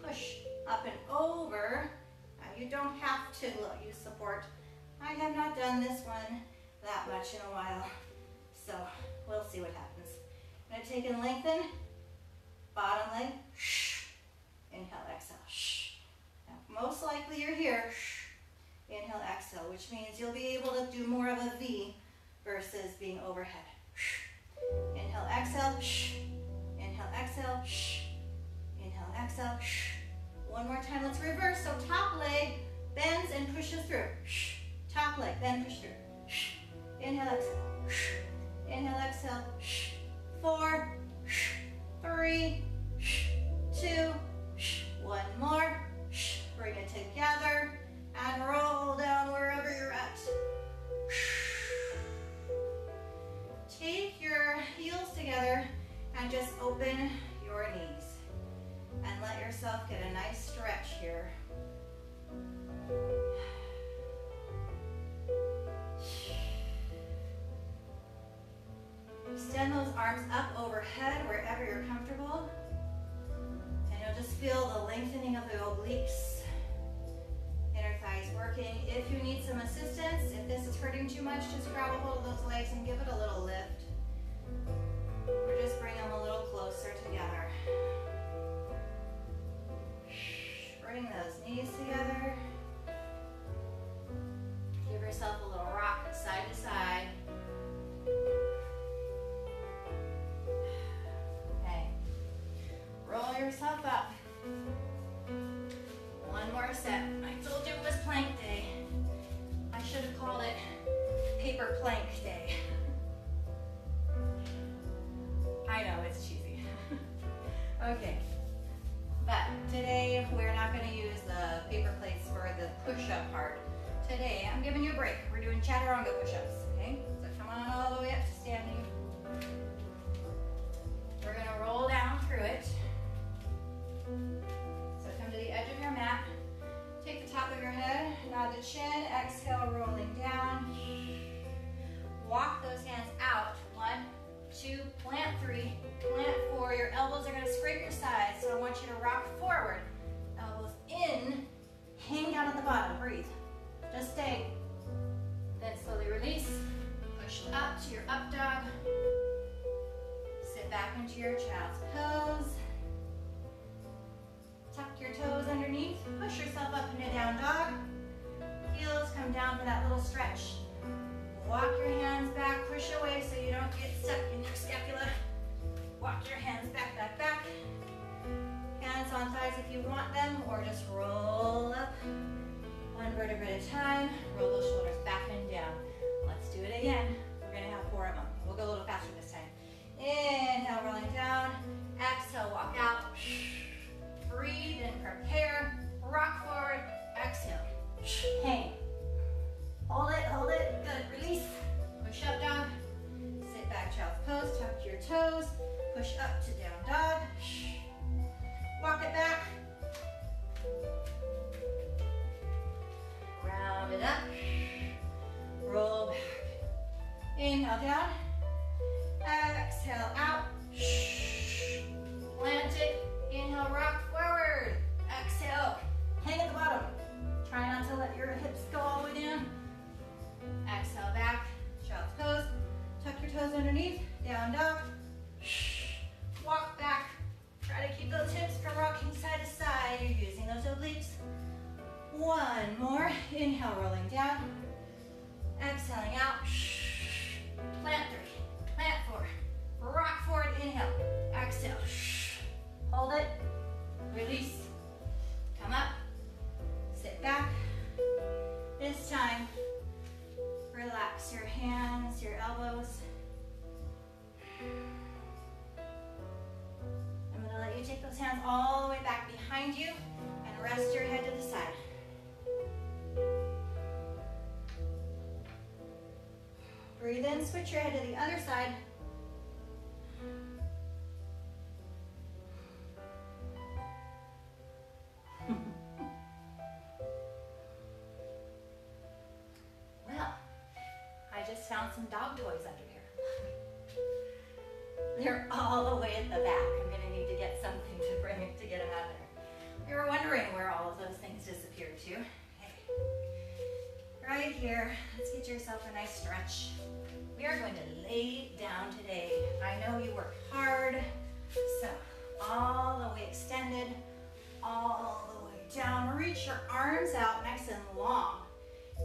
push up and over. Now you don't have to use support. I have not done this one that much in a while, so we'll see what happens. I'm going to take and lengthen, bottom leg, inhale, exhale. Now, most likely you're here. Inhale, exhale, which means you'll be able to do more of a V versus being overhead. Inhale, exhale. Inhale, exhale. Inhale, exhale. One more time, let's reverse. So top leg bends and pushes through. Top leg, bend, push through. Inhale, exhale. Inhale, exhale. 4, 3, 2, 1 more. Bring it together. And roll down wherever you're at. Take your heels together and just open your knees. And let yourself get a nice stretch here. Extend those arms up overhead wherever you're comfortable. And you'll just feel the lengthening of the obliques. Inner thighs working. If you need some assistance, if this is hurting too much, just grab a hold of those legs and give it a little lift. Or just bring them a little closer together. Bring those knees together. Give yourself a little rock side to side. Okay. Roll yourself up. One more set. I told you it was plank day. I should have called it paper plank day. I know, it's cheesy. Okay. But today, we're not going to use the paper plates for the push-up part. Today, I'm giving you a break. We're doing chaturanga push-ups, okay? So come on all the way up to standing. We're going to roll down through it. So come to the edge of your mat. Take the top of your head, nod the chin, exhale, rolling down. Walk those hands out. 1, 2, plant 3, plant 4. Your elbows are going to scrape your sides, so I want you to rock forward. Elbows in, hang down at the bottom, breathe. Just stay. Then slowly release. Push up to your up dog. Sit back into your child's pose. Tuck your toes underneath. Push yourself up into down dog. Heels come down for that little stretch. Walk your hands back, push away so you don't get stuck in your scapula. Walk your hands back, back, back. Hands on thighs if you want them, or just roll up. One vertebrae at a time. Roll those shoulders back and down. Let's do it again. We're gonna have 4 of them. We'll go a little faster this time. Inhale, rolling down. Exhale, walk out. Breathe and prepare. Rock forward. Exhale. Hang. Hold it, good, release. Push up dog, sit back, child's pose, tuck your toes, push up to down dog, walk it back, round it up, roll back, inhale down, exhale out, plant it, inhale rock forward, exhale, hang at the bottom, try not to let your hips go all the way down. Exhale back, child's pose. Tuck your toes underneath, down dog. Walk back. Try to keep those hips from rocking side to side. You're using those obliques. 1 more. Inhale, rolling down. Exhaling out. Plant 3, plant 4. Rock forward, inhale. Exhale. Hold it. Release. Come up. Sit back. This time, relax your hands, your elbows. I'm going to let you take those hands all the way back behind you and rest your head to the side. Breathe in, switch your head to the other side. Found some dog toys under here. They're all the way at the back. I'm going to need to get something to bring it to get them out of there. You were wondering where all of those things disappeared to. Hey, right here, let's get yourself a nice stretch. We are going to lay down today. I know you worked hard, so all the way extended, all the way down. Reach your arms out nice and long.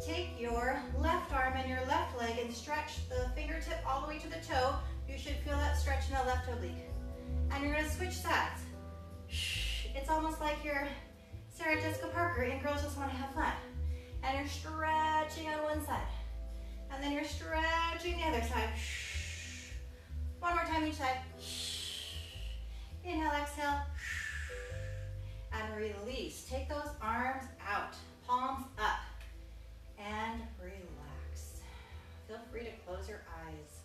Take your left arm and your left leg and stretch the fingertip all the way to the toe. You should feel that stretch in the left oblique. And you're going to switch sides. It's almost like you're Sarah Jessica Parker in Girls Just Want to Have Fun. And you're stretching on one side. And then you're stretching the other side. One more time each side. Inhale, exhale. And release. Take those arms out, palms up. And relax. Feel free to close your eyes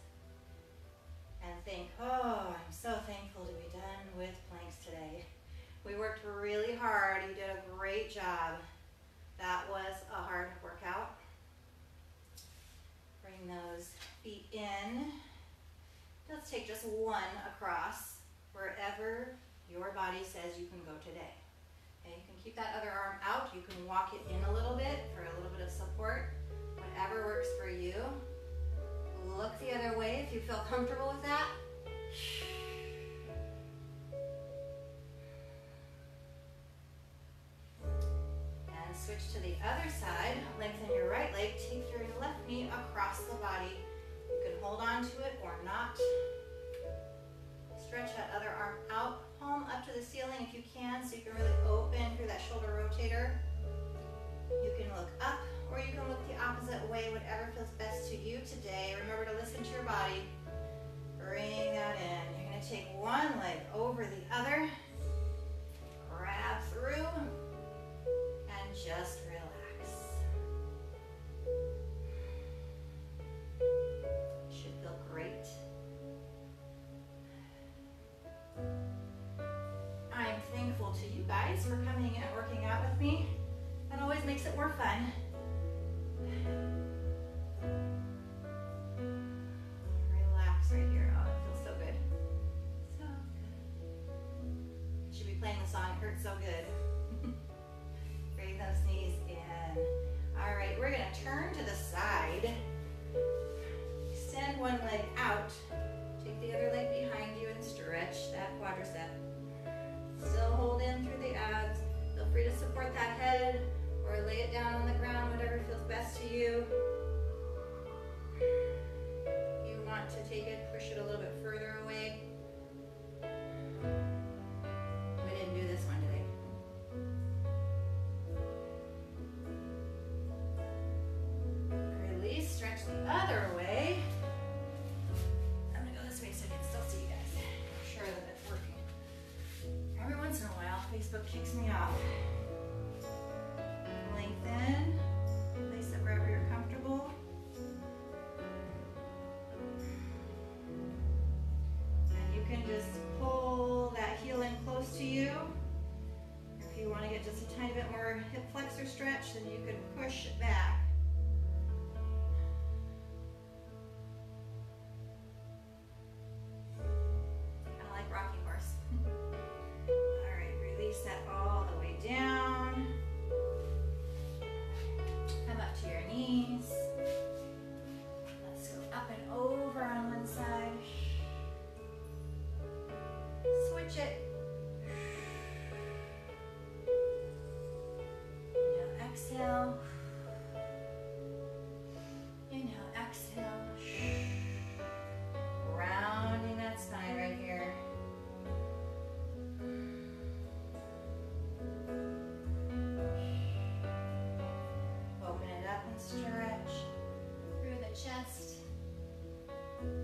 and think, oh, I'm so thankful to be done with planks today. We worked really hard. You did a great job. That was a hard workout. Bring those feet in. Let's take just one across wherever your body says you can go today. Okay, you can keep that other arm out. You can walk it in a little bit for a little bit of support. Whatever works for you. Look the other way if you feel comfortable with that. And switch to the other side. Lengthen your right leg. Take your left knee across the body. You can hold on to it or not. Stretch that other arm out. Palm up to the ceiling if you can, so you can really open through that shoulder rotator. You can look up or you can look the opposite way, whatever feels best to you today. Remember to listen to your body. Bring that in. You're going to take one leg over the other. Grab through and just relax. Should feel great. I'm thankful to you guys for coming and working out with me. That always makes it more fun. Relax right here. Oh, it feels so good. So good. You should be playing the song, It Hurts So Good. Bring those knees in. All right, we're gonna turn to the side. Extend one leg out. Take the other leg behind you and stretch that quadricep. Still hold in through the abs. Feel free to support that head or lay it down on the ground, whatever feels best to you. If you want to take it, push it a little bit further away. We didn't do this one today. Release, stretch the other way. I'm gonna go this way so I can still see you guys. I'm sure that it's working. Every once in a while, Facebook kicks me off. Lengthen. Place it wherever you're comfortable. And you can just pull that heel in close to you. If you want to get just a tiny bit more hip flexor stretch, then you can push it back. That all the way down. Come up to your knees. Let's go up and over on one side. Switch it. Now exhale. Inhale, exhale. Rounding that spine right here. Stretch through the chest.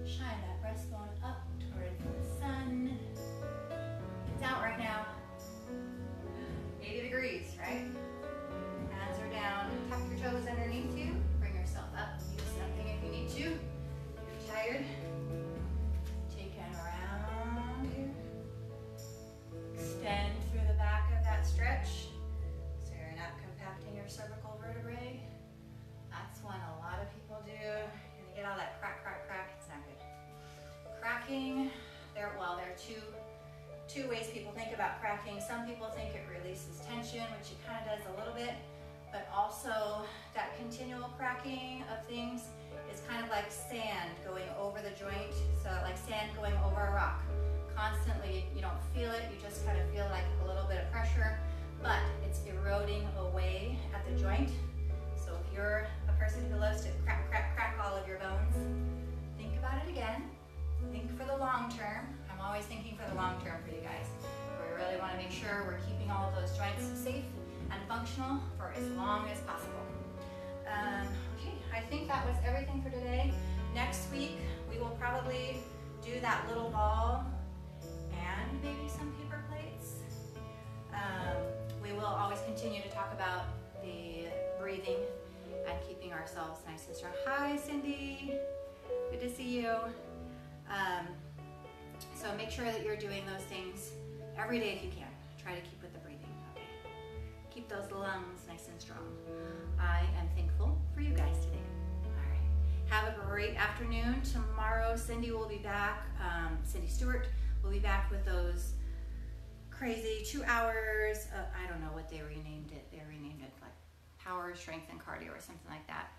Shine that breastbone up toward the sun. It's out right now. 80 degrees, right? Hands are down. Tuck your toes underneath you. Bring yourself up. Use something if you need to. If you're tired. Take it around here. Extend through the back of that stretch so you're not compacting your cervical vertebrae. That's one a lot of people do. And you get all that crack, crack, crack. It's not good. Cracking, there are two ways people think about cracking. Some people think it releases tension, which it kind of does a little bit, but also that continual cracking of things is kind of like sand going over the joint. So like sand going over a rock. Constantly, you don't feel it. You just kind of feel like a little bit of pressure, but it's eroding away at the joint. So if you're a person who loves to crack, crack, crack all of your bones, think about it again. Think for the long term. I'm always thinking for the long term for you guys. We really want to make sure we're keeping all of those joints safe and functional for as long as possible. Okay, I think that was everything for today. Next week, we will probably do that little ball and maybe some paper plates. We will always continue to talk about the breathing and keeping ourselves nice and strong. Hi, Cindy. Good to see you. So make sure that you're doing those things every day if you can. Try to keep with the breathing, okay? Keep those lungs nice and strong. I am thankful for you guys today. All right. Have a great afternoon. Tomorrow, Cindy will be back. Cindy Stewart will be back with those crazy 2 hours. I don't know what they renamed it. They renamed it like Power, Strength, and Cardio or something like that.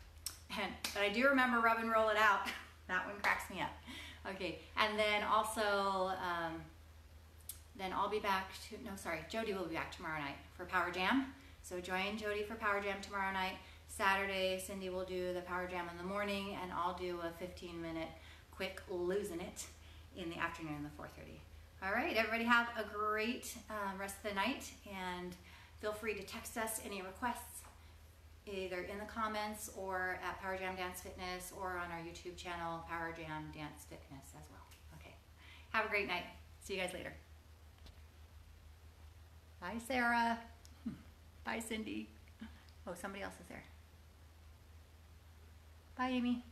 But I do remember Rub and Roll It Out. That one cracks me up. Okay, and then also, then I'll be back to, no, sorry, Jody will be back tomorrow night for Power Jam. So join Jody for Power Jam tomorrow night. Saturday, Cindy will do the Power Jam in the morning, and I'll do a 15-minute quick losing it in the afternoon, the 4:30. All right, everybody have a great rest of the night, and feel free to text us any requests, either in the comments or at Power Jam Dance Fitness or on our YouTube channel, Power Jam Dance Fitness as well. Okay, have a great night. See you guys later. Bye, Sarah. Bye, Cindy. Oh, somebody else is there. Bye, Amy.